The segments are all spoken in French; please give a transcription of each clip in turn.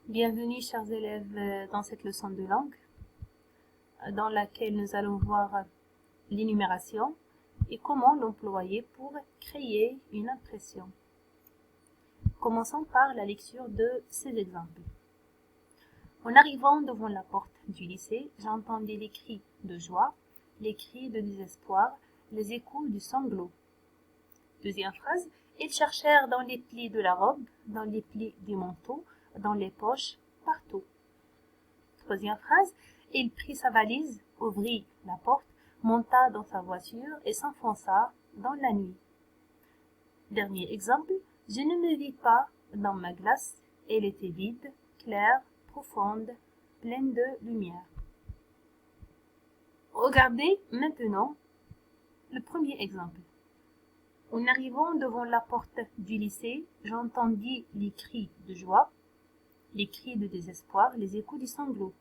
Bienvenue chers élèves dans cette leçon de langue dans laquelle nous allons voir l'énumération et comment l'employer pour créer une impression. Commençons par la lecture de ces exemples. En arrivant devant la porte du lycée, j'entendais les cris de joie, les cris de désespoir, les échos du sanglot. Deuxième phrase, ils cherchèrent dans les plis de la robe, dans les plis du manteau, dans les poches, partout. Troisième phrase, il prit sa valise, ouvrit la porte, monta dans sa voiture et s'enfonça dans la nuit. Dernier exemple, je ne me vis pas dans ma glace, elle était vide, claire, profonde, pleine de lumière. Regardez maintenant le premier exemple. En arrivant devant la porte du lycée, j'entendis les cris de joie, les cris de désespoir, les échos du sanglot.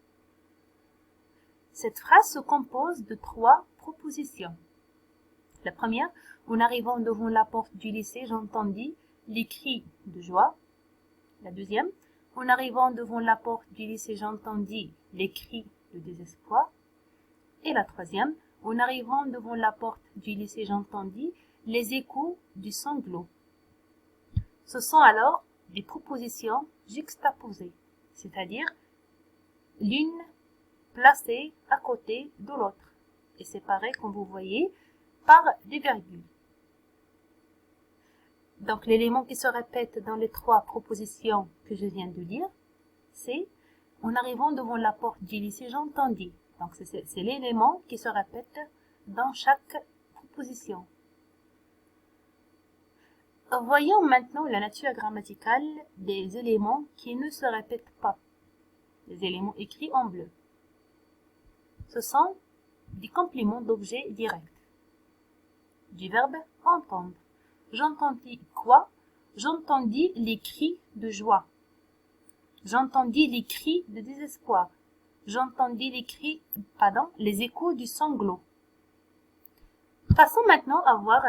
Cette phrase se compose de 3 propositions. La première, en arrivant devant la porte du lycée, j'entendis les cris de joie. La deuxième, en arrivant devant la porte du lycée, j'entendis les cris de désespoir. Et la troisième, en arrivant devant la porte du lycée, j'entendis les échos du sanglot. Ce sont alors des propositions juxtaposées, c'est-à-dire l'une placée à côté de l'autre et séparées, comme vous voyez, par des virgules. Donc l'élément qui se répète dans les 3 propositions que je viens de lire, c'est en arrivant devant la porte du lycée, j'entendis. Donc c'est l'élément qui se répète dans chaque proposition. Voyons maintenant la nature grammaticale des éléments qui ne se répètent pas, les éléments écrits en bleu. Ce sont des compléments d'objet direct. Du verbe entendre. J'entendis quoi? J'entendis les cris de joie. J'entendis les cris de désespoir. J'entendis les échos du sanglot. Passons maintenant à voir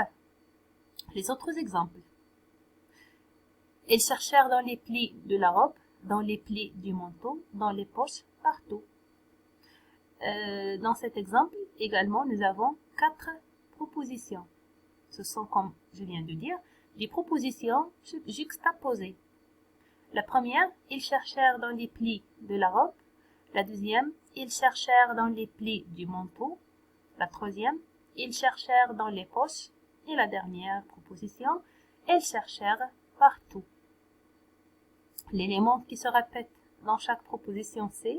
les autres exemples. Ils cherchèrent dans les plis de la robe, dans les plis du manteau, dans les poches, partout. Dans cet exemple, également, nous avons 4 propositions. Ce sont, comme je viens de dire, des propositions juxtaposées. La première, ils cherchèrent dans les plis de la robe. La deuxième, ils cherchèrent dans les plis du manteau. La troisième, ils cherchèrent dans les poches. Et la dernière proposition, ils cherchèrent partout. L'élément qui se répète dans chaque proposition, c'est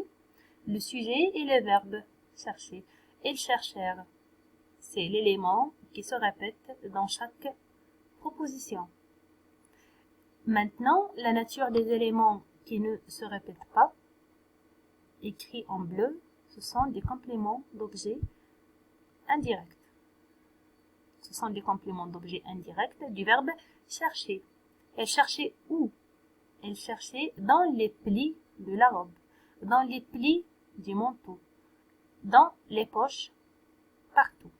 le sujet et le verbe chercher. Ils cherchèrent. C'est l'élément qui se répète dans chaque proposition. Maintenant, la nature des éléments qui ne se répètent pas, écrits en bleu, ce sont des compléments d'objets indirects. Ce sont des compléments d'objets indirects du verbe chercher. Elle cherchait où? Elle cherchait dans les plis de la robe, dans les plis du manteau, dans les poches, partout.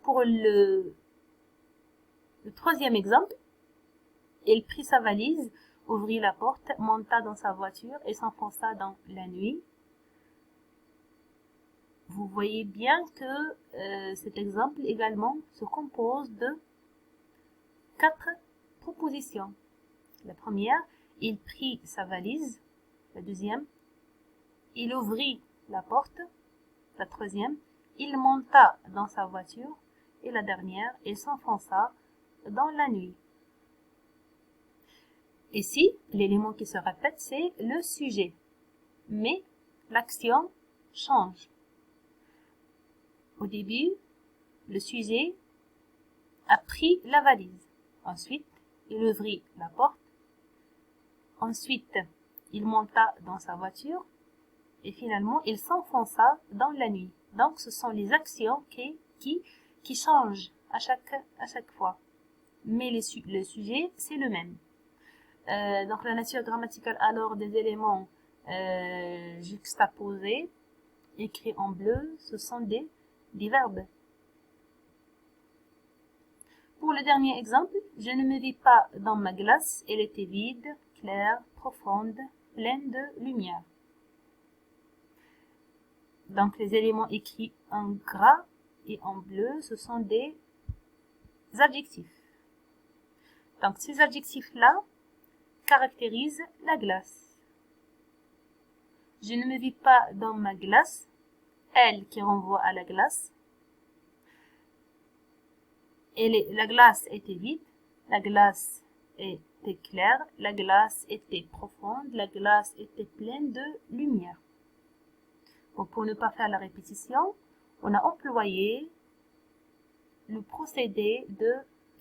Pour le troisième exemple, il prit sa valise, ouvrit la porte, monta dans sa voiture et s'enfonça dans la nuit. Vous voyez bien que cet exemple également se compose de 4 propositions. La première, il prit sa valise. La deuxième, il ouvrit la porte. La troisième, il monta dans sa voiture. Et la dernière, il s'enfonça dans la nuit. Ici, l'élément qui se répète, c'est le sujet. Mais l'action change. Au début, le sujet a pris la valise. Ensuite, il ouvrit la porte. Ensuite, il monta dans sa voiture. Et finalement, il s'enfonça dans la nuit. Donc, ce sont les actions qui changent à chaque fois. Mais le sujet, c'est le même. Donc, la nature grammaticale alors des éléments juxtaposés, écrits en bleu, ce sont des verbes. Pour le dernier exemple, je ne me vis pas dans ma glace, elle était vide, claire, profonde, pleine de lumière. Donc les éléments écrits en gras et en bleu, ce sont des adjectifs. Donc ces adjectifs-là caractérisent la glace. Je ne me vide pas dans ma glace, elle qui renvoie à la glace. La glace était vide, la glace était claire, la glace était profonde, la glace était pleine de lumière. Donc, pour ne pas faire la répétition, on a employé le procédé de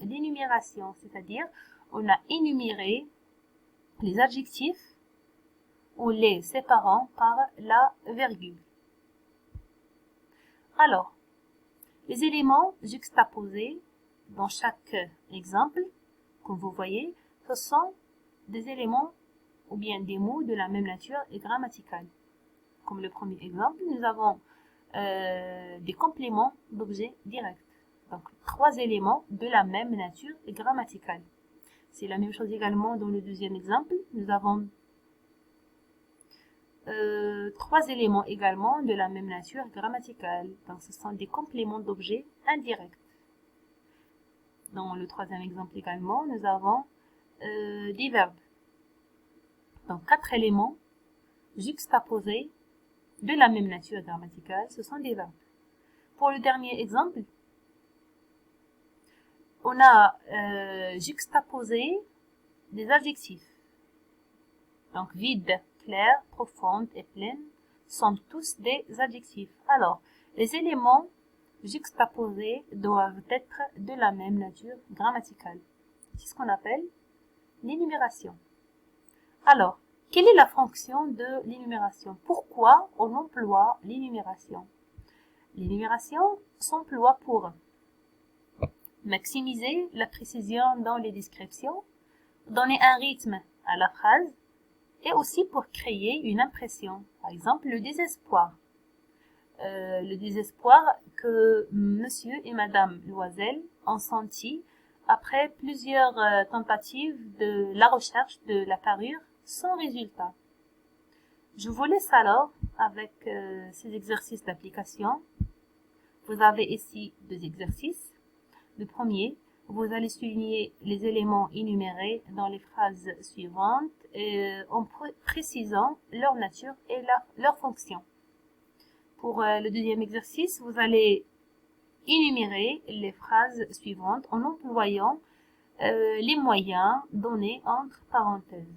l'énumération, c'est-à-dire on a énuméré les adjectifs en les séparant par la virgule. Alors, les éléments juxtaposés dans chaque exemple, comme vous voyez, ce sont des éléments ou bien des mots de la même nature et grammaticale. Comme le premier exemple, nous avons des compléments d'objets directs. Donc, 3 éléments de la même nature et grammaticale. C'est la même chose également dans le deuxième exemple. Nous avons 3 éléments également de la même nature grammaticale. Donc, ce sont des compléments d'objets indirects. Dans le troisième exemple également, nous avons des verbes. Donc, 4 éléments juxtaposés de la même nature grammaticale, ce sont des verbes. Pour le dernier exemple, on a juxtaposé des adjectifs. Donc, vide, clair, profonde et pleine sont tous des adjectifs. Alors, les éléments juxtaposés doivent être de la même nature grammaticale. C'est ce qu'on appelle l'énumération. Alors, quelle est la fonction de l'énumération? Pourquoi on emploie l'énumération? L'énumération s'emploie pour maximiser la précision dans les descriptions, donner un rythme à la phrase et aussi pour créer une impression. Par exemple, le désespoir. Le désespoir que monsieur et madame Loisel ont senti après plusieurs tentatives de la recherche de la parure sans résultat. Je vous laisse alors avec ces exercices d'application. Vous avez ici 2 exercices. Le premier, vous allez souligner les éléments énumérés dans les phrases suivantes en précisant leur nature et leur fonction. Pour le deuxième exercice, vous allez énumérer les phrases suivantes en employant les moyens donnés entre parenthèses.